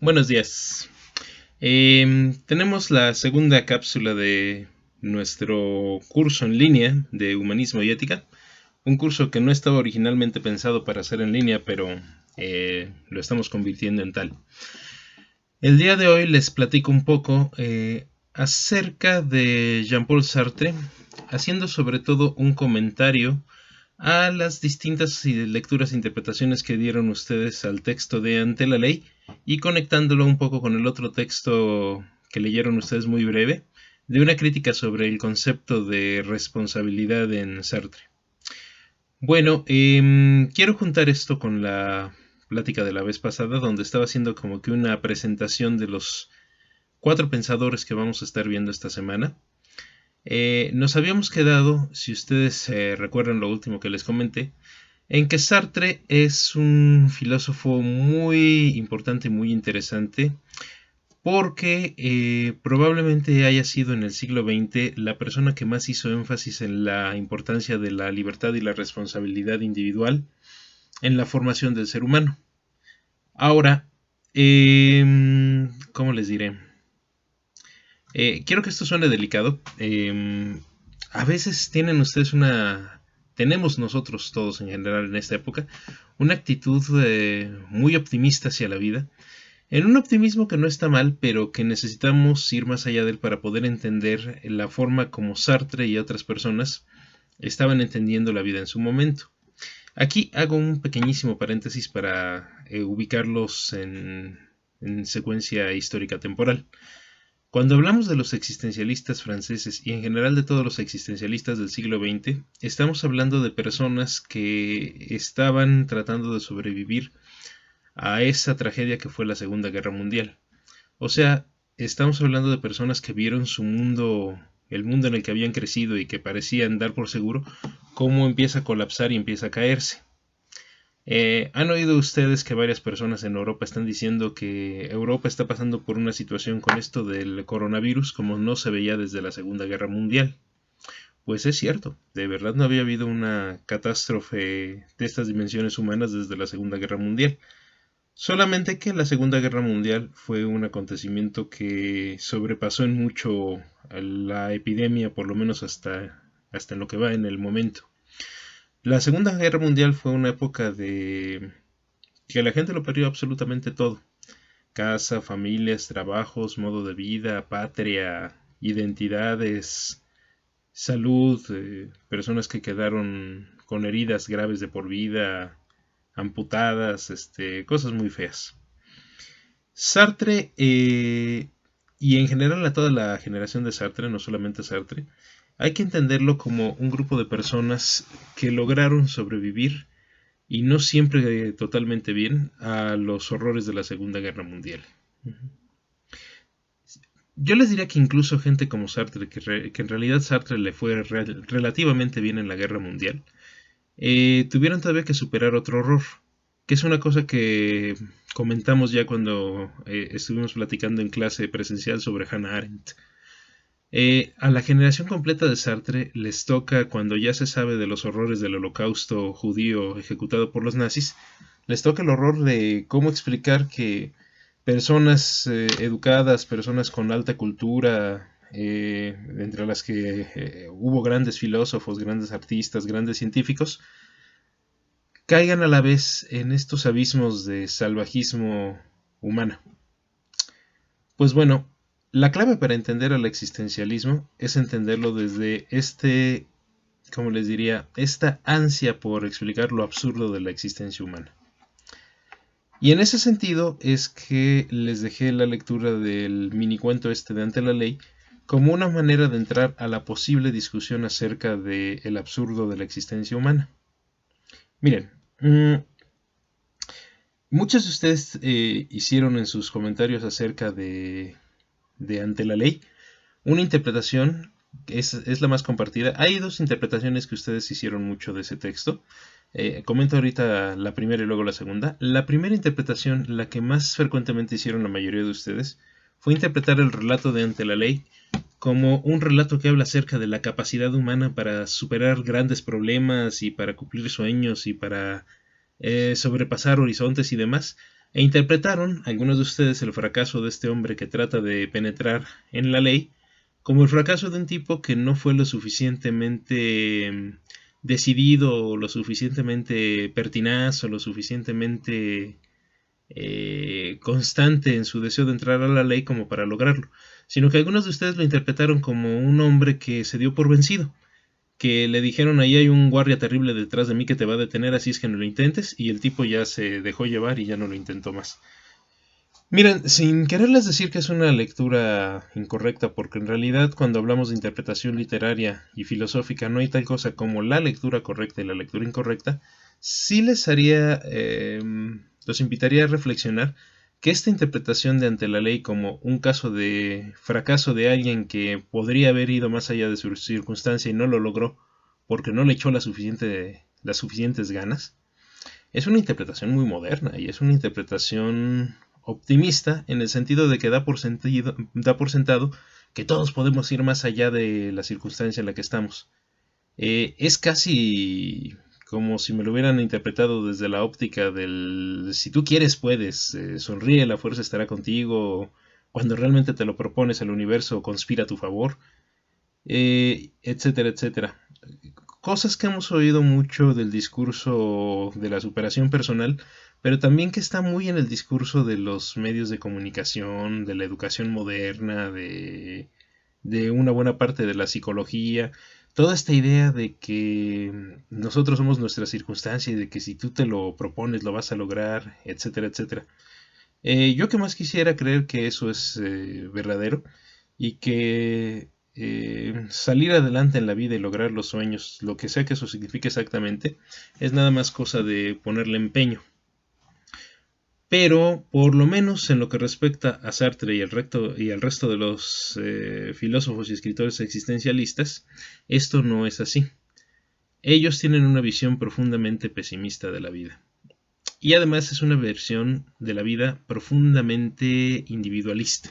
Buenos días. Tenemos la segunda cápsula de nuestro curso en línea de Humanismo y Ética. Un curso que no estaba originalmente pensado para hacer en línea, pero lo estamos convirtiendo en tal. El día de hoy les platico un poco acerca de Jean-Paul Sartre, haciendo sobre todo un comentario a las distintas lecturas e interpretaciones que dieron ustedes al texto de Ante la Ley y conectándolo un poco con el otro texto que leyeron ustedes muy breve, de una crítica sobre el concepto de responsabilidad en Sartre. Bueno, quiero juntar esto con la plática de la vez pasada, donde estaba haciendo como que una presentación de los 4 pensadores que vamos a estar viendo esta semana. Nos habíamos quedado, si ustedes recuerdan lo último que les comenté, en que Sartre es un filósofo muy importante y muy interesante porque probablemente haya sido en el siglo XX la persona que más hizo énfasis en la importancia de la libertad y la responsabilidad individual en la formación del ser humano. Ahora, ¿cómo les diré? Quiero que esto suene delicado. A veces tienen ustedes tenemos nosotros todos en general en esta época, una actitud muy optimista hacia la vida. En un optimismo que no está mal, pero que necesitamos ir más allá de él para poder entender la forma como Sartre y otras personas estaban entendiendo la vida en su momento. Aquí hago un pequeñísimo paréntesis para ubicarlos en secuencia histórica temporal. Cuando hablamos de los existencialistas franceses y en general de todos los existencialistas del siglo XX, estamos hablando de personas que estaban tratando de sobrevivir a esa tragedia que fue la Segunda Guerra Mundial. O sea, estamos hablando de personas que vieron su mundo, el mundo en el que habían crecido y que parecían dar por seguro, cómo empieza a colapsar y empieza a caerse. ¿Han oído ustedes que varias personas en Europa están diciendo que Europa está pasando por una situación con esto del coronavirus como no se veía desde la Segunda Guerra Mundial? Pues es cierto, de verdad no había habido una catástrofe de estas dimensiones humanas desde la Segunda Guerra Mundial. Solamente que la Segunda Guerra Mundial fue un acontecimiento que sobrepasó en mucho a la epidemia, por lo menos hasta en lo que va en el momento. La Segunda Guerra Mundial fue una época de que la gente lo perdió absolutamente todo. Casa, familias, trabajos, modo de vida, patria, identidades, salud, personas que quedaron con heridas graves de por vida, amputadas, cosas muy feas. Sartre, y en general a toda la generación de Sartre, no solamente Sartre, hay que entenderlo como un grupo de personas que lograron sobrevivir y no siempre totalmente bien a los horrores de la Segunda Guerra Mundial. Yo les diría que incluso gente como Sartre, que en realidad Sartre le fue relativamente bien en la Guerra Mundial, tuvieron todavía que superar otro horror, que es una cosa que comentamos ya cuando estuvimos platicando en clase presencial sobre Hannah Arendt. A la generación completa de Sartre les toca, cuando ya se sabe de los horrores del holocausto judío ejecutado por los nazis, les toca el horror de cómo explicar que personas educadas, personas con alta cultura, entre las que hubo grandes filósofos, grandes artistas, grandes científicos, caigan a la vez en estos abismos de salvajismo humano. Pues bueno, la clave para entender al existencialismo es entenderlo desde como les diría, esta ansia por explicar lo absurdo de la existencia humana. Y en ese sentido es que les dejé la lectura del minicuento de Ante la Ley como una manera de entrar a la posible discusión acerca del absurdo de la existencia humana. Miren, muchos de ustedes hicieron en sus comentarios acerca de Ante la Ley una interpretación que es la más compartida. Hay 2 interpretaciones que ustedes hicieron mucho de ese texto. Comento ahorita la primera y luego la segunda. La primera interpretación, la que más frecuentemente hicieron la mayoría de ustedes, fue interpretar el relato de Ante la Ley como un relato que habla acerca de la capacidad humana para superar grandes problemas y para cumplir sueños y para sobrepasar horizontes y demás, e interpretaron algunos de ustedes el fracaso de este hombre que trata de penetrar en la ley como el fracaso de un tipo que no fue lo suficientemente decidido, o lo suficientemente pertinaz, o lo suficientemente constante en su deseo de entrar a la ley como para lograrlo, sino que algunos de ustedes lo interpretaron como un hombre que se dio por vencido, que le dijeron: ahí hay un guardia terrible detrás de mí que te va a detener, así es que no lo intentes, y el tipo ya se dejó llevar y ya no lo intentó más. Miren, sin quererles decir que es una lectura incorrecta, porque en realidad cuando hablamos de interpretación literaria y filosófica no hay tal cosa como la lectura correcta y la lectura incorrecta, sí los invitaría a reflexionar que esta interpretación de ante la ley como un caso de fracaso de alguien que podría haber ido más allá de su circunstancia y no lo logró porque no le echó las suficientes ganas, es una interpretación muy moderna y es una interpretación optimista en el sentido de que da por sentado que todos podemos ir más allá de la circunstancia en la que estamos. Es casi como si me lo hubieran interpretado desde la óptica del si tú quieres puedes, sonríe, la fuerza estará contigo, cuando realmente te lo propones el universo conspira a tu favor, etcétera, etcétera. Cosas que hemos oído mucho del discurso de la superación personal, pero también que está muy en el discurso de los medios de comunicación, de la educación moderna, de una buena parte de la psicología. Toda esta idea de que nosotros somos nuestra circunstancia y de que si tú te lo propones lo vas a lograr, etcétera, etcétera. Yo que más quisiera creer que eso es verdadero y que salir adelante en la vida y lograr los sueños, lo que sea que eso signifique exactamente, es nada más cosa de ponerle empeño. Pero, por lo menos en lo que respecta a Sartre y al resto de los filósofos y escritores existencialistas, esto no es así. Ellos tienen una visión profundamente pesimista de la vida. Y además es una versión de la vida profundamente individualista.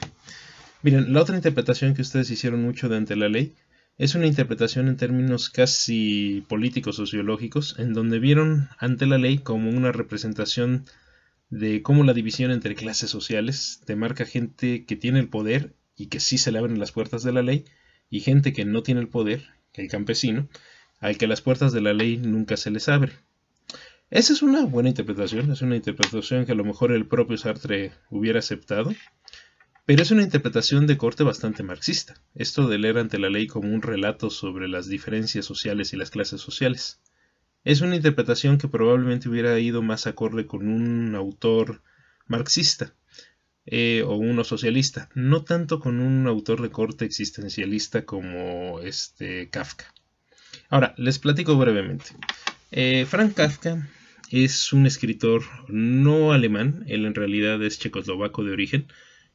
Miren, la otra interpretación que ustedes hicieron mucho de ante la ley es una interpretación en términos casi políticos sociológicos, en donde vieron ante la ley como una representación de cómo la división entre clases sociales te marca gente que tiene el poder y que sí se le abren las puertas de la ley, y gente que no tiene el poder, que el campesino, al que las puertas de la ley nunca se les abre. Esa es una buena interpretación, es una interpretación que a lo mejor el propio Sartre hubiera aceptado, pero es una interpretación de corte bastante marxista, esto de leer ante la ley como un relato sobre las diferencias sociales y las clases sociales. Es una interpretación que probablemente hubiera ido más acorde con un autor marxista o uno socialista, no tanto con un autor de corte existencialista como Kafka. Ahora, les platico brevemente. Frank Kafka es un escritor no alemán, él en realidad es checoslovaco de origen,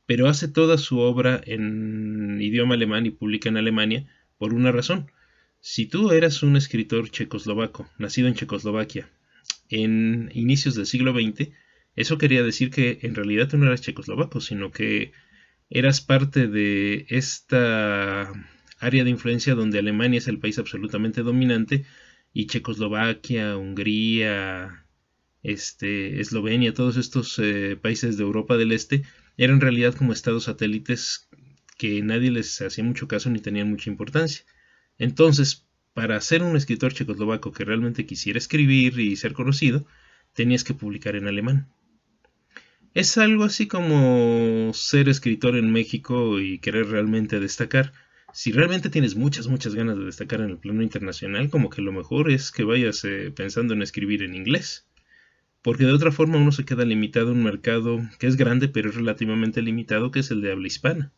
pero hace toda su obra en idioma alemán y publica en Alemania por una razón. Si tú eras un escritor checoslovaco, nacido en Checoslovaquia, en inicios del siglo XX, eso quería decir que en realidad tú no eras checoslovaco, sino que eras parte de esta área de influencia donde Alemania es el país absolutamente dominante y Checoslovaquia, Hungría, Eslovenia, todos estos países de Europa del Este eran en realidad como estados satélites que nadie les hacía mucho caso ni tenían mucha importancia. Entonces, para ser un escritor checoslovaco que realmente quisiera escribir y ser conocido, tenías que publicar en alemán. Es algo así como ser escritor en México y querer realmente destacar. Si realmente tienes muchas ganas de destacar en el plano internacional, como que lo mejor es que vayas pensando en escribir en inglés. Porque de otra forma uno se queda limitado a un mercado que es grande pero es relativamente limitado, que es el de habla hispana.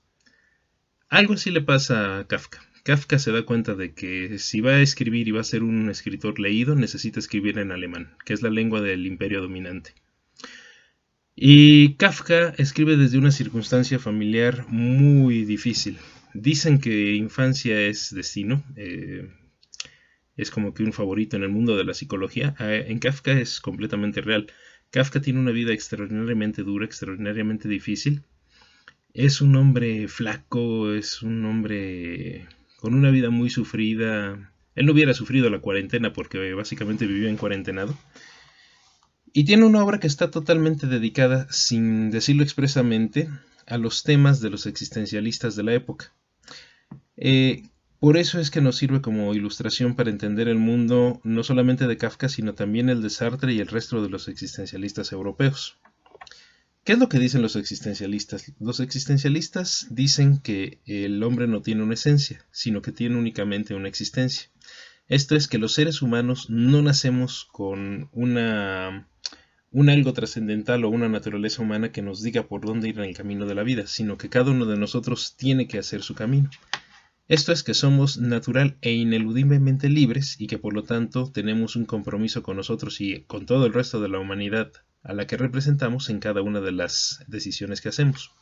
Algo así le pasa a Kafka. Kafka se da cuenta de que si va a escribir y va a ser un escritor leído, necesita escribir en alemán, que es la lengua del imperio dominante. Y Kafka escribe desde una circunstancia familiar muy difícil. Dicen que infancia es destino, es como que un favorito en el mundo de la psicología. En Kafka es completamente real. Kafka tiene una vida extraordinariamente dura, extraordinariamente difícil. Es un hombre flaco, es un hombre con una vida muy sufrida. Él no hubiera sufrido la cuarentena porque básicamente vivió en cuarentenado. Y tiene una obra que está totalmente dedicada, sin decirlo expresamente, a los temas de los existencialistas de la época. Eh, por eso es que nos sirve como ilustración para entender el mundo no solamente de Kafka, sino también el de Sartre y el resto de los existencialistas europeos. ¿Qué es lo que dicen los existencialistas? Los existencialistas dicen que el hombre no tiene una esencia, sino que tiene únicamente una existencia. Esto es que los seres humanos no nacemos con un algo trascendental o una naturaleza humana que nos diga por dónde ir en el camino de la vida, sino que cada uno de nosotros tiene que hacer su camino. Esto es que somos natural e ineludiblemente libres y que por lo tanto tenemos un compromiso con nosotros y con todo el resto de la humanidad a la que representamos en cada una de las decisiones que hacemos.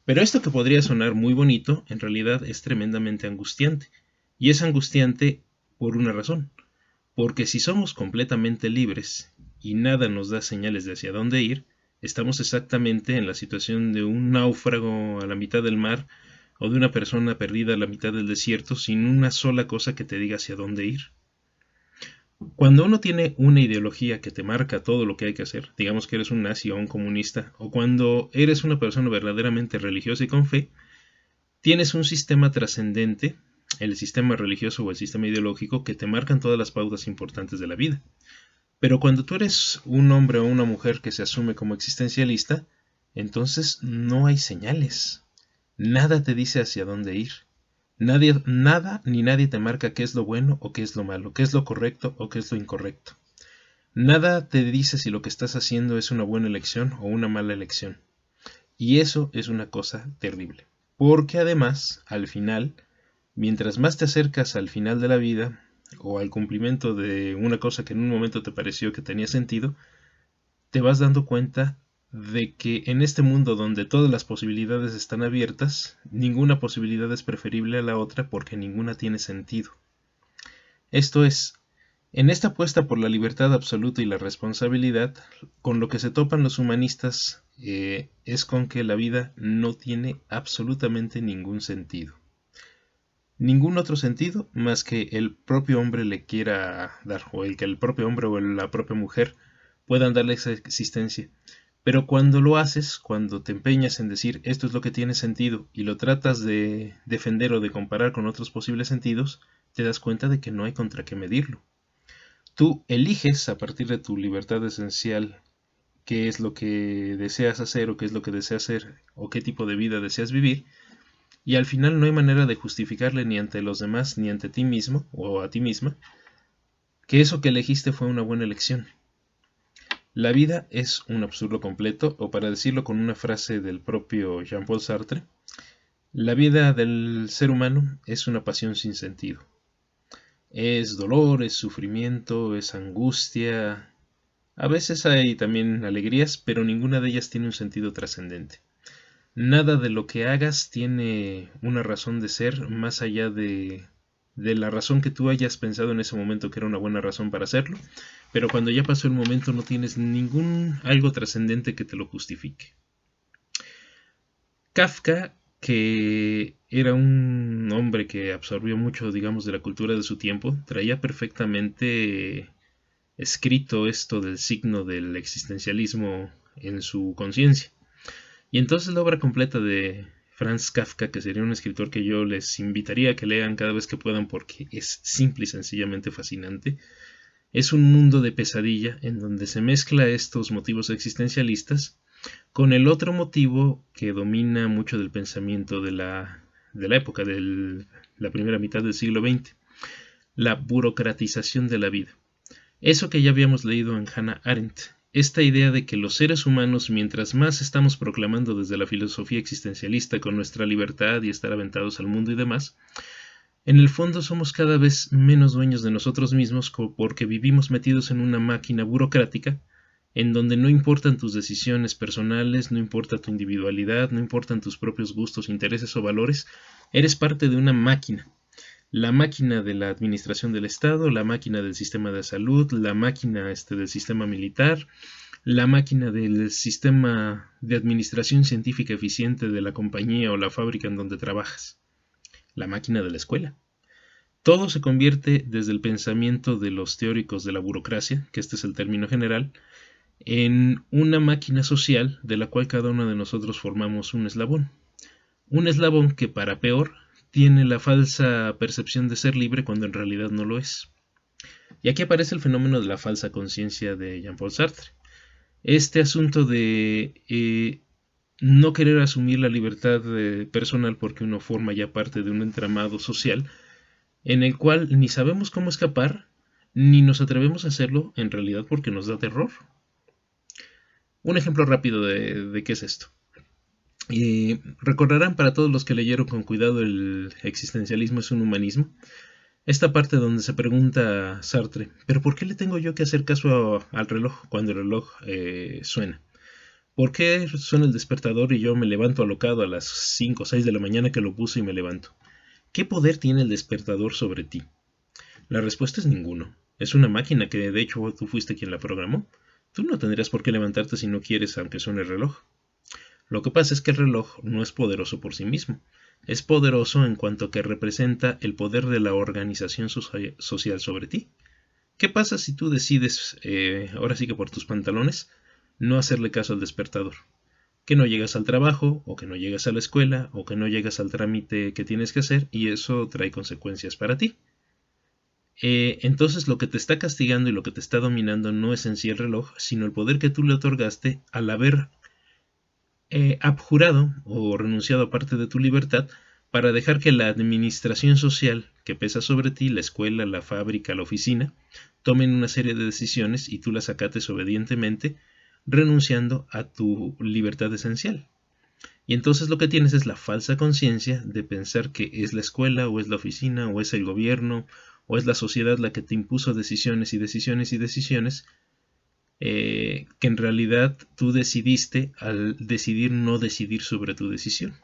Pero esto que podría sonar muy bonito, en realidad es tremendamente angustiante. Y es angustiante por una razón. Porque si somos completamente libres y nada nos da señales de hacia dónde ir, estamos exactamente en la situación de un náufrago a la mitad del mar o de una persona perdida a la mitad del desierto sin una sola cosa que te diga hacia dónde ir. Cuando uno tiene una ideología que te marca todo lo que hay que hacer, digamos que eres un nazi o un comunista, o cuando eres una persona verdaderamente religiosa y con fe, tienes un sistema trascendente, el sistema religioso o el sistema ideológico, que te marcan todas las pautas importantes de la vida. Pero cuando tú eres un hombre o una mujer que se asume como existencialista, entonces no hay señales. Nada te dice hacia dónde ir. Nada ni nadie te marca qué es lo bueno o qué es lo malo, qué es lo correcto o qué es lo incorrecto. Nada te dice si lo que estás haciendo es una buena elección o una mala elección. Y eso es una cosa terrible. Porque además, al final, mientras más te acercas al final de la vida o al cumplimiento de una cosa que en un momento te pareció que tenía sentido, te vas dando cuenta de que en este mundo donde todas las posibilidades están abiertas, ninguna posibilidad es preferible a la otra porque ninguna tiene sentido. Esto es, en esta apuesta por la libertad absoluta y la responsabilidad, con lo que se topan los humanistas es con que la vida no tiene absolutamente ningún sentido. Ningún otro sentido más que el propio hombre le quiera dar, o el que el propio hombre o la propia mujer puedan darle esa existencia. Pero cuando lo haces, cuando te empeñas en decir esto es lo que tiene sentido y lo tratas de defender o de comparar con otros posibles sentidos, te das cuenta de que no hay contra qué medirlo. Tú eliges a partir de tu libertad esencial qué es lo que deseas hacer o qué es lo que deseas hacer o qué tipo de vida deseas vivir, y al final no hay manera de justificarle ni ante los demás ni ante ti mismo o a ti misma que eso que elegiste fue una buena elección. La vida es un absurdo completo, o para decirlo con una frase del propio Jean-Paul Sartre, la vida del ser humano es una pasión sin sentido. Es dolor, es sufrimiento, es angustia. A veces hay también alegrías, pero ninguna de ellas tiene un sentido trascendente. Nada de lo que hagas tiene una razón de ser más allá de la razón que tú hayas pensado en ese momento que era una buena razón para hacerlo, pero cuando ya pasó el momento no tienes ningún algo trascendente que te lo justifique. Kafka, que era un hombre que absorbió mucho, digamos, de la cultura de su tiempo, traía perfectamente escrito esto del signo del existencialismo en su conciencia. Y entonces la obra completa de Franz Kafka, que sería un escritor que yo les invitaría a que lean cada vez que puedan porque es simple y sencillamente fascinante, es un mundo de pesadilla en donde se mezcla estos motivos existencialistas con el otro motivo que domina mucho del pensamiento de la época, de la primera mitad del siglo XX, la burocratización de la vida. Eso que ya habíamos leído en Hannah Arendt, esta idea de que los seres humanos, mientras más estamos proclamando desde la filosofía existencialista con nuestra libertad y estar aventados al mundo y demás, en el fondo somos cada vez menos dueños de nosotros mismos porque vivimos metidos en una máquina burocrática en donde no importan tus decisiones personales, no importa tu individualidad, no importan tus propios gustos, intereses o valores, eres parte de una máquina. La máquina de la administración del Estado, la máquina del sistema de salud, la máquina del sistema militar, la máquina del sistema de administración científica eficiente de la compañía o la fábrica en donde trabajas, la máquina de la escuela. Todo se convierte desde el pensamiento de los teóricos de la burocracia, que este es el término general, en una máquina social de la cual cada uno de nosotros formamos un eslabón. Un eslabón que, para peor, tiene la falsa percepción de ser libre cuando en realidad no lo es. Y aquí aparece el fenómeno de la falsa conciencia de Jean-Paul Sartre. Este asunto de no querer asumir la libertad personal porque uno forma ya parte de un entramado social en el cual ni sabemos cómo escapar, ni nos atrevemos a hacerlo en realidad porque nos da terror. Un ejemplo rápido de qué es esto. Recordarán, para todos los que leyeron con cuidado El existencialismo es un humanismo, esta parte donde se pregunta Sartre, ¿pero por qué le tengo yo que hacer caso al reloj cuando el reloj suena? ¿Por qué suena el despertador y yo me levanto alocado a las 5 o 6 de la mañana que lo puse y me levanto? ¿Qué poder tiene el despertador sobre ti? La respuesta es ninguno. Es una máquina que de hecho tú fuiste quien la programó. Tú no tendrías por qué levantarte si no quieres, aunque suene el reloj. Lo que pasa es que el reloj no es poderoso por sí mismo. Es poderoso en cuanto que representa el poder de la organización social sobre ti. ¿Qué pasa si tú decides, ahora sí que por tus pantalones, no hacerle caso al despertador? Que no llegas al trabajo, o que no llegas a la escuela, o que no llegas al trámite que tienes que hacer, y eso trae consecuencias para ti. Entonces lo que te está castigando y lo que te está dominando no es en sí el reloj, sino el poder que tú le otorgaste al haber abjurado o renunciado a parte de tu libertad para dejar que la administración social que pesa sobre ti, la escuela, la fábrica, la oficina, tomen una serie de decisiones y tú las acates obedientemente, renunciando a tu libertad esencial. Y entonces lo que tienes es la falsa conciencia de pensar que es la escuela, o es la oficina, o es el gobierno, o es la sociedad la que te impuso decisiones y decisiones y decisiones, que en realidad tú decidiste al decidir no decidir sobre tu decisión.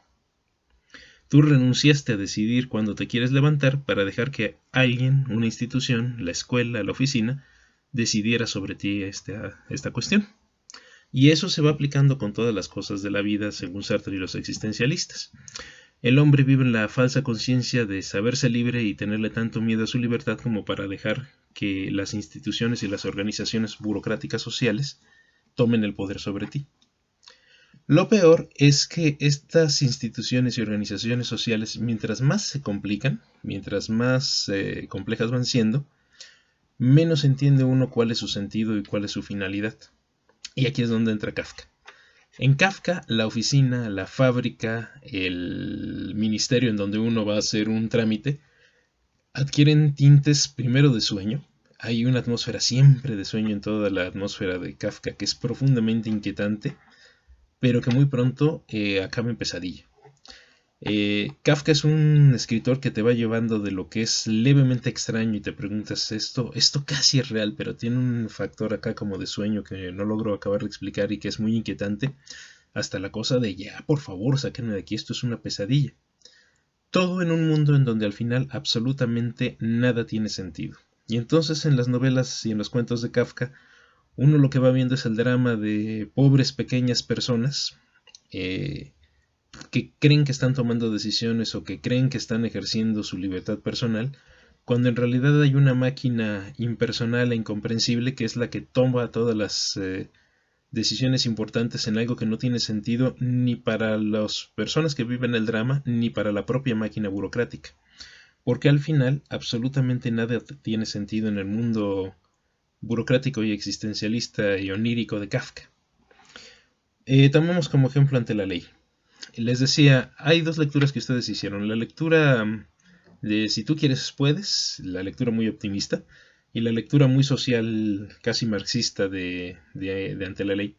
Tú renunciaste a decidir cuándo te quieres levantar para dejar que alguien, una institución, la escuela, la oficina, decidiera sobre ti esta cuestión. Y eso se va aplicando con todas las cosas de la vida, según Sartre y los existencialistas. El hombre vive en la falsa conciencia de saberse libre y tenerle tanto miedo a su libertad como para dejar que las instituciones y las organizaciones burocráticas sociales tomen el poder sobre ti. Lo peor es que estas instituciones y organizaciones sociales, mientras más se complican, mientras más complejas van siendo, menos entiende uno cuál es su sentido y cuál es su finalidad. Y aquí es donde entra Kafka. En Kafka, la oficina, la fábrica, el ministerio en donde uno va a hacer un trámite, adquieren tintes primero de sueño. Hay una atmósfera siempre de sueño en toda la atmósfera de Kafka, que es profundamente inquietante, pero que muy pronto acaba en pesadilla. Kafka es un escritor que te va llevando de lo que es levemente extraño y te preguntas, esto casi es real, pero tiene un factor acá como de sueño que no logro acabar de explicar y que es muy inquietante, hasta la cosa de ya, por favor, sáquenme de aquí, esto es una pesadilla. Todo en un mundo en donde al final absolutamente nada tiene sentido. Y entonces en las novelas y en los cuentos de Kafka, uno lo que va viendo es el drama de pobres pequeñas personas que creen que están tomando decisiones o que creen que están ejerciendo su libertad personal, cuando en realidad hay una máquina impersonal e incomprensible que es la que toma todas las decisiones importantes en algo que no tiene sentido ni para las personas que viven el drama ni para la propia máquina burocrática. Porque al final absolutamente nada tiene sentido en el mundo burocrático y existencialista y onírico de Kafka. Tomemos como ejemplo Ante la ley. Les decía, hay dos lecturas que ustedes hicieron. La lectura de Si tú quieres puedes, la lectura muy optimista, y la lectura muy social, casi marxista de Ante la ley.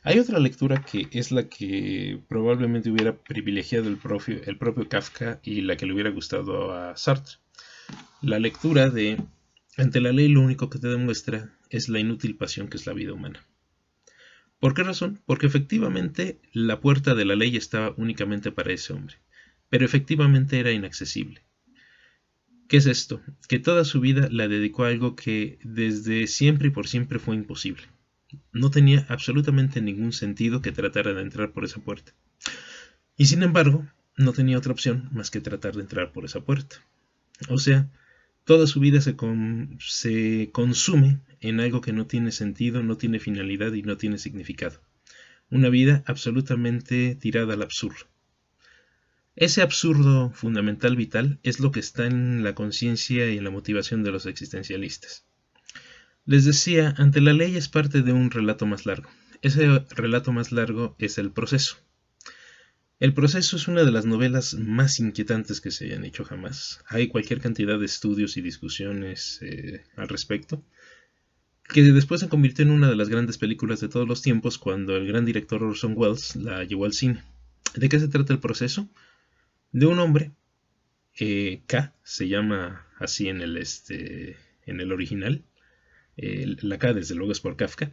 Hay otra lectura que es la que probablemente hubiera privilegiado el propio Kafka y la que le hubiera gustado a Sartre. La lectura de Ante la ley lo único que te demuestra es la inútil pasión que es la vida humana. ¿Por qué razón? Porque efectivamente la puerta de la ley estaba únicamente para ese hombre, pero efectivamente era inaccesible. ¿Qué es esto? Que toda su vida la dedicó a algo que desde siempre y por siempre fue imposible. No tenía absolutamente ningún sentido que tratara de entrar por esa puerta. Y sin embargo, no tenía otra opción más que tratar de entrar por esa puerta. O sea, Toda su vida se consume en algo que no tiene sentido, no tiene finalidad y no tiene significado. Una vida absolutamente tirada al absurdo. Ese absurdo fundamental vital es lo que está en la conciencia y en la motivación de los existencialistas. Les decía, ante la ley es parte de un relato más largo. Ese relato más largo es el proceso. El proceso es una de las novelas más inquietantes que se hayan hecho jamás. Hay cualquier cantidad de estudios y discusiones al respecto, que después se convirtió en una de las grandes películas de todos los tiempos cuando el gran director Orson Welles la llevó al cine. ¿De qué se trata el proceso? De un hombre, K, se llama así en el original, la K desde luego es por Kafka,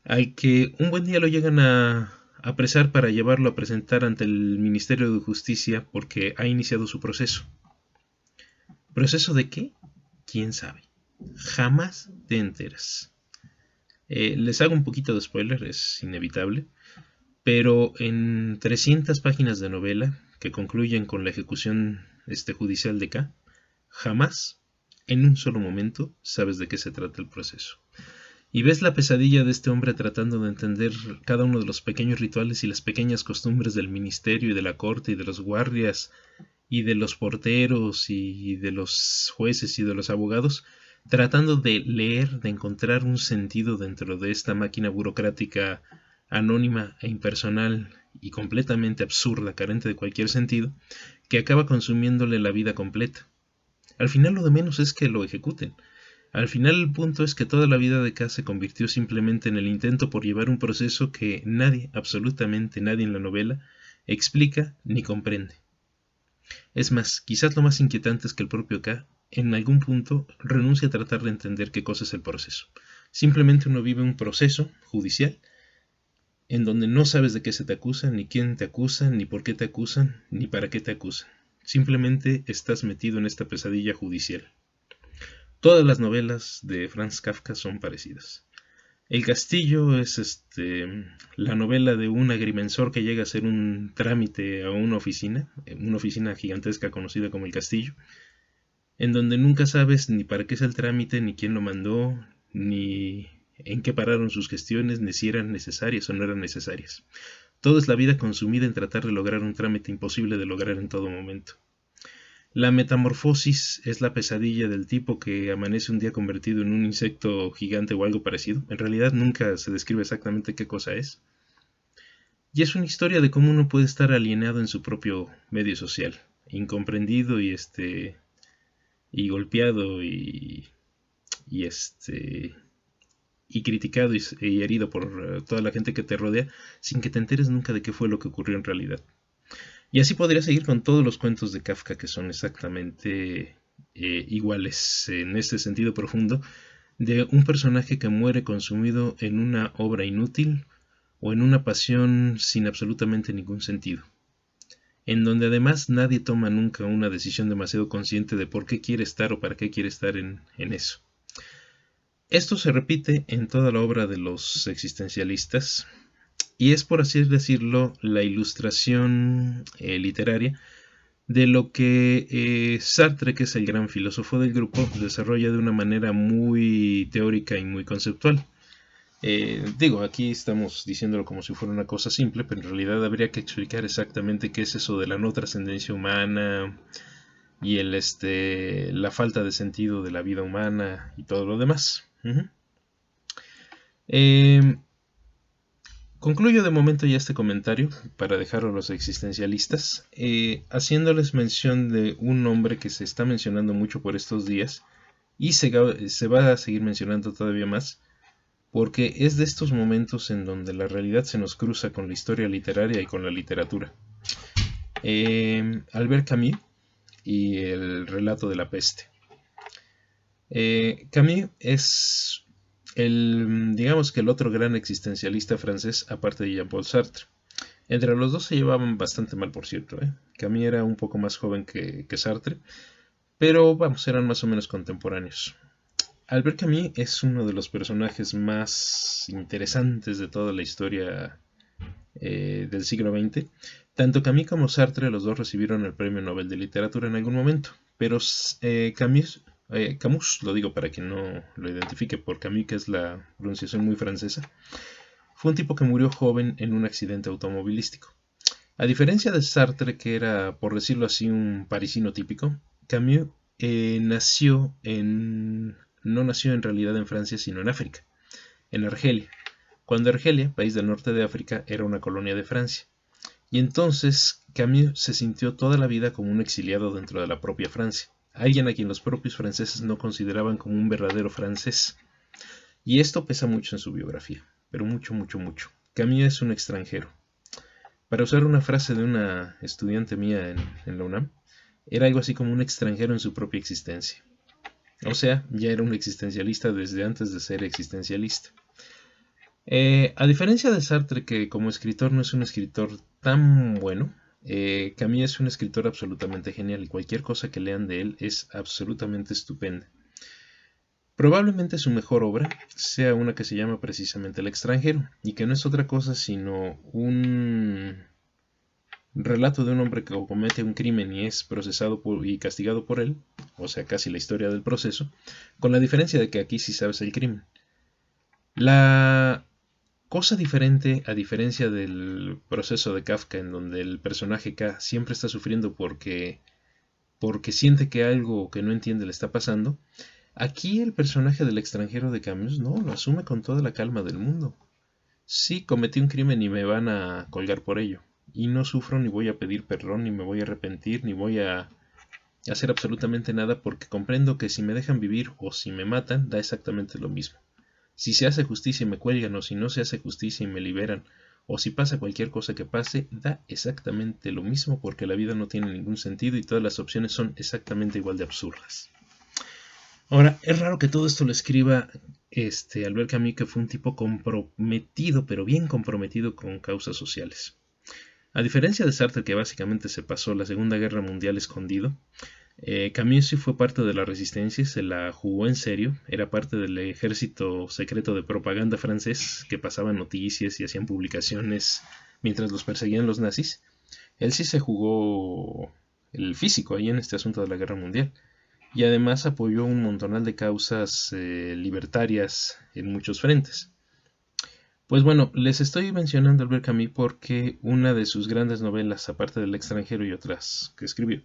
al que un buen día lo llegan a apresar para llevarlo a presentar ante el Ministerio de Justicia porque ha iniciado su proceso. ¿Proceso de qué? ¿Quién sabe? Jamás te enteras. Les hago un poquito de spoiler, es inevitable, pero en 300 páginas de novela que concluyen con la ejecución judicial de K, jamás, en un solo momento, sabes de qué se trata el proceso. Y ves la pesadilla de este hombre tratando de entender cada uno de los pequeños rituales y las pequeñas costumbres del ministerio y de la corte y de los guardias y de los porteros y de los jueces y de los abogados, tratando de leer, de encontrar un sentido dentro de esta máquina burocrática anónima e impersonal y completamente absurda, carente de cualquier sentido, que acaba consumiéndole la vida completa. Al final lo de menos es que lo ejecuten. Al final el punto es que toda la vida de K se convirtió simplemente en el intento por llevar un proceso que nadie, absolutamente nadie en la novela, explica ni comprende. Es más, quizás lo más inquietante es que el propio K, en algún punto, renuncia a tratar de entender qué cosa es el proceso. Simplemente uno vive un proceso judicial en donde no sabes de qué se te acusa, ni quién te acusa, ni por qué te acusan, ni para qué te acusan. Simplemente estás metido en esta pesadilla judicial. Todas las novelas de Franz Kafka son parecidas. El Castillo es la novela de un agrimensor que llega a hacer un trámite a una oficina gigantesca conocida como El Castillo, en donde nunca sabes ni para qué es el trámite, ni quién lo mandó, ni en qué pararon sus gestiones, ni si eran necesarias o no eran necesarias. Todo es la vida consumida en tratar de lograr un trámite imposible de lograr en todo momento. La metamorfosis es la pesadilla del tipo que amanece un día convertido en un insecto gigante o algo parecido. En realidad nunca se describe exactamente qué cosa es. Y es una historia de cómo uno puede estar alienado en su propio medio social, incomprendido y golpeado y criticado y herido por toda la gente que te rodea, sin que te enteres nunca de qué fue lo que ocurrió en realidad. Y así podría seguir con todos los cuentos de Kafka que son exactamente iguales en este sentido profundo, de un personaje que muere consumido en una obra inútil o en una pasión sin absolutamente ningún sentido, en donde además nadie toma nunca una decisión demasiado consciente de por qué quiere estar o para qué quiere estar en eso. Esto se repite en toda la obra de los existencialistas, y es, por así decirlo, la ilustración literaria de lo que Sartre, que es el gran filósofo del grupo, desarrolla de una manera muy teórica y muy conceptual. Aquí estamos diciéndolo como si fuera una cosa simple, pero en realidad habría que explicar exactamente qué es eso de la no trascendencia humana y la falta de sentido de la vida humana y todo lo demás. Concluyo de momento ya este comentario para dejarlo a los existencialistas, haciéndoles mención de un nombre que se está mencionando mucho por estos días y se va a seguir mencionando todavía más, porque es de estos momentos en donde la realidad se nos cruza con la historia literaria y con la literatura. Albert Camus y el relato de la peste. Camus es digamos que el otro gran existencialista francés, aparte de Jean-Paul Sartre. Entre los dos se llevaban bastante mal, por cierto. Camus era un poco más joven que Sartre, pero vamos, eran más o menos contemporáneos. Albert Camus es uno de los personajes más interesantes de toda la historia del siglo XX. Tanto Camus como Sartre, los dos recibieron el Premio Nobel de Literatura en algún momento, pero Camus Camus, lo digo para quien no lo identifique por Camus, que es la pronunciación muy francesa, fue un tipo que murió joven en un accidente automovilístico. A diferencia de Sartre, que era, por decirlo así, un parisino típico, Camus no nació en realidad en Francia, sino en África, en Argelia, cuando Argelia, país del norte de África, era una colonia de Francia. Y entonces Camus se sintió toda la vida como un exiliado dentro de la propia Francia, alguien a quien los propios franceses no consideraban como un verdadero francés. Y esto pesa mucho en su biografía, pero mucho, mucho, mucho. Camus es un extranjero. Para usar una frase de una estudiante mía en la UNAM, era algo así como un extranjero en su propia existencia. O sea, ya era un existencialista desde antes de ser existencialista. A diferencia de Sartre, que como escritor no es un escritor tan bueno, Camus es un escritor absolutamente genial y cualquier cosa que lean de él es absolutamente estupenda. Probablemente su mejor obra sea una que se llama precisamente El extranjero, y que no es otra cosa sino un relato de un hombre que comete un crimen y es procesado y castigado por él, o sea, casi la historia del proceso, con la diferencia de que aquí sí sabes el crimen. La cosa diferente, a diferencia del proceso de Kafka, en donde el personaje K siempre está sufriendo porque siente que algo que no entiende le está pasando, aquí el personaje del extranjero de Camus no, lo asume con toda la calma del mundo. Sí, cometí un crimen y me van a colgar por ello. Y no sufro ni voy a pedir perdón, ni me voy a arrepentir, ni voy a hacer absolutamente nada porque comprendo que si me dejan vivir o si me matan, da exactamente lo mismo. Si se hace justicia y me cuelgan o si no se hace justicia y me liberan o si pasa cualquier cosa que pase, da exactamente lo mismo porque la vida no tiene ningún sentido y todas las opciones son exactamente igual de absurdas. Ahora, es raro que todo esto lo escriba Albert Camus, que fue un tipo comprometido, pero bien comprometido con causas sociales. A diferencia de Sartre, que básicamente se pasó la Segunda Guerra Mundial escondido, Camus sí fue parte de la resistencia, se la jugó en serio, era parte del ejército secreto de propaganda francés que pasaba noticias y hacían publicaciones mientras los perseguían los nazis. Él sí se jugó el físico ahí en este asunto de la guerra mundial y además apoyó un montonal de causas libertarias en muchos frentes. Pues bueno, les estoy mencionando a Albert Camus porque una de sus grandes novelas, aparte del extranjero y otras que escribió,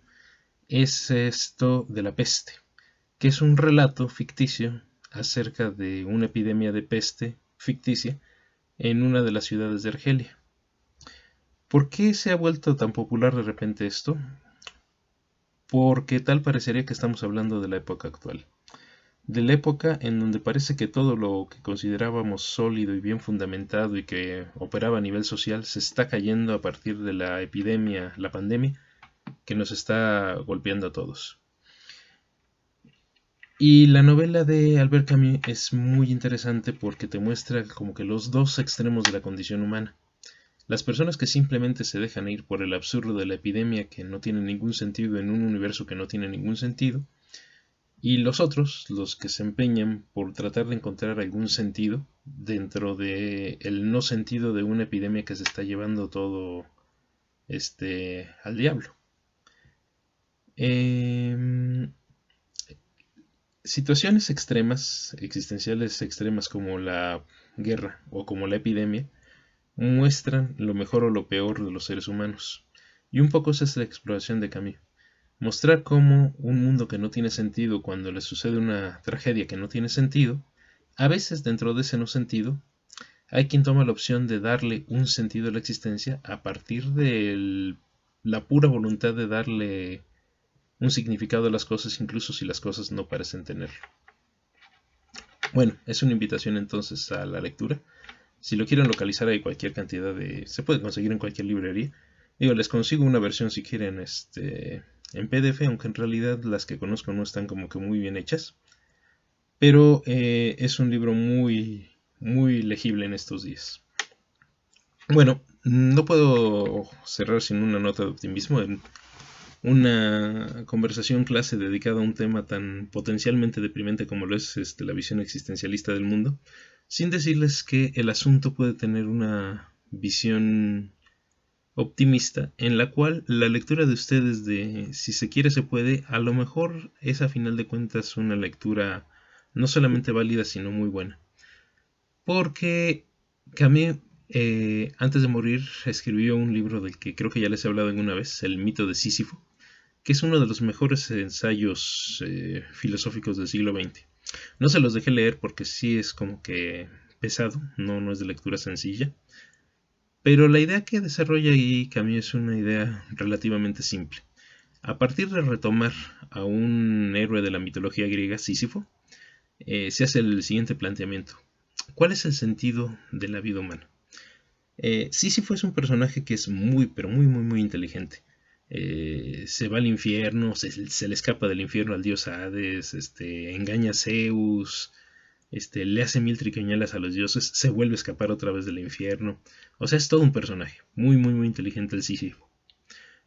es esto de la peste, que es un relato ficticio acerca de una epidemia de peste ficticia en una de las ciudades de Argelia. ¿Por qué se ha vuelto tan popular de repente esto? Porque tal parecería que estamos hablando de la época actual. De la época en donde parece que todo lo que considerábamos sólido y bien fundamentado y que operaba a nivel social se está cayendo a partir de la epidemia, la pandemia, que nos está golpeando a todos. Y la novela de Albert Camus es muy interesante porque te muestra como que los dos extremos de la condición humana. Las personas que simplemente se dejan ir por el absurdo de la epidemia que no tiene ningún sentido en un universo que no tiene ningún sentido, y los otros, los que se empeñan por tratar de encontrar algún sentido dentro de el no sentido de una epidemia que se está llevando todo al diablo. Situaciones extremas, existenciales extremas como la guerra o como la epidemia, muestran lo mejor o lo peor de los seres humanos. Y un poco esa es la exploración de Camus. Mostrar cómo un mundo que no tiene sentido cuando le sucede una tragedia que no tiene sentido, a veces dentro de ese no sentido, hay quien toma la opción de darle un sentido a la existencia a partir de la pura voluntad de darle un significado a las cosas, incluso si las cosas no parecen tenerlo. Bueno, es una invitación entonces a la lectura. Si lo quieren localizar hay cualquier cantidad de... se puede conseguir en cualquier librería. Digo, les consigo una versión si quieren en PDF, aunque en realidad las que conozco no están como que muy bien hechas. Pero es un libro muy, muy legible en estos días. Bueno, no puedo cerrar sin una nota de optimismo. En una conversación clase dedicada a un tema tan potencialmente deprimente como lo es la visión existencialista del mundo, sin decirles que el asunto puede tener una visión optimista, en la cual la lectura de ustedes de Si se quiere se puede, a lo mejor es a final de cuentas una lectura no solamente válida, sino muy buena. Porque Camus, antes de morir, escribió un libro del que creo que ya les he hablado alguna vez, El mito de Sísifo, que es uno de los mejores ensayos filosóficos del siglo XX. No se los dejé leer porque sí es como que pesado, no es de lectura sencilla, pero la idea que desarrolla ahí Camus es una idea relativamente simple. A partir de retomar a un héroe de la mitología griega, Sísifo, se hace el siguiente planteamiento. ¿Cuál es el sentido de la vida humana? Sísifo es un personaje que es muy, pero muy inteligente. Se va al infierno, se le escapa del infierno al dios Hades, engaña a Zeus, le hace mil triquiñuelas a los dioses, se vuelve a escapar otra vez del infierno. O sea, es todo un personaje, muy inteligente el Sísifo.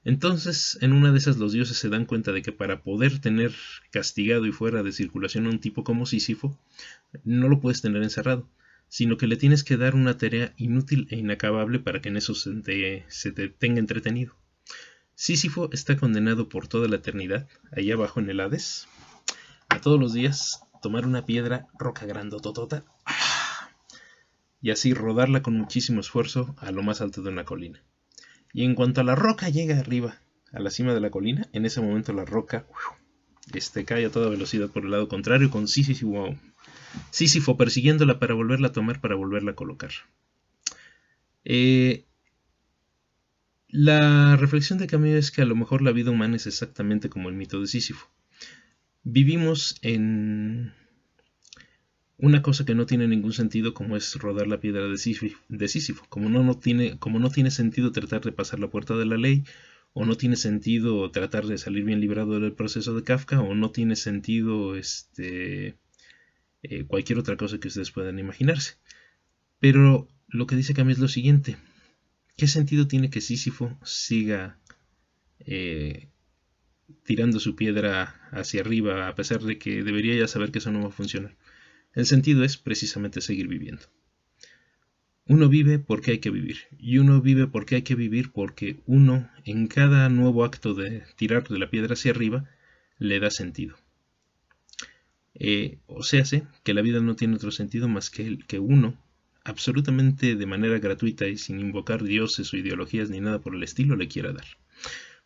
Entonces, en una de esas los dioses se dan cuenta de que para poder tener castigado y fuera de circulación a un tipo como Sísifo, no lo puedes tener encerrado, sino que le tienes que dar una tarea inútil e inacabable para que en eso se te tenga entretenido. Sísifo está condenado por toda la eternidad, allá abajo en el Hades, a todos los días tomar una piedra roca grandototota y así rodarla con muchísimo esfuerzo a lo más alto de una colina. Y en cuanto a la roca llega arriba, a la cima de la colina, en ese momento la roca cae a toda velocidad por el lado contrario con Sísifo persiguiéndola para volverla a tomar, para volverla a colocar. La reflexión de Camus es que a lo mejor la vida humana es exactamente como el mito de Sísifo. Vivimos en una cosa que no tiene ningún sentido, como es rodar la piedra de Sísifo. Como no tiene sentido tratar de pasar la puerta de la ley, o no tiene sentido tratar de salir bien librado del proceso de Kafka, o no tiene sentido cualquier otra cosa que ustedes puedan imaginarse. Pero lo que dice Camus es lo siguiente: ¿qué sentido tiene que Sísifo siga tirando su piedra hacia arriba, a pesar de que debería ya saber que eso no va a funcionar? El sentido es precisamente seguir viviendo. Uno vive porque hay que vivir, y uno vive porque hay que vivir porque uno, en cada nuevo acto de tirar de la piedra hacia arriba, le da sentido. O sea, que la vida no tiene otro sentido más que el que uno, absolutamente de manera gratuita y sin invocar dioses o ideologías ni nada por el estilo, le quiera dar.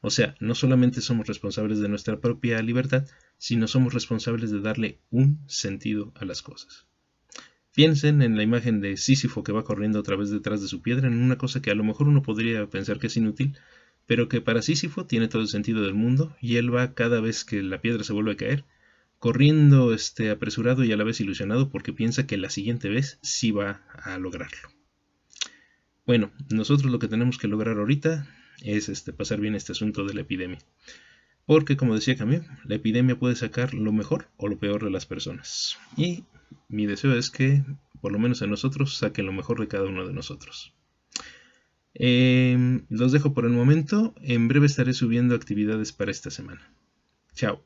O sea, no solamente somos responsables de nuestra propia libertad, sino somos responsables de darle un sentido a las cosas. Piensen en la imagen de Sísifo que va corriendo otra vez detrás de su piedra, en una cosa que a lo mejor uno podría pensar que es inútil, pero que para Sísifo tiene todo el sentido del mundo, y él va cada vez que la piedra se vuelve a caer, corriendo apresurado y a la vez ilusionado porque piensa que la siguiente vez sí va a lograrlo. Bueno, nosotros lo que tenemos que lograr ahorita es pasar bien este asunto de la epidemia. Porque, como decía Camus, la epidemia puede sacar lo mejor o lo peor de las personas. Y mi deseo es que, por lo menos en nosotros, saquen lo mejor de cada uno de nosotros. Los dejo por el momento. En breve estaré subiendo actividades para esta semana. Chao.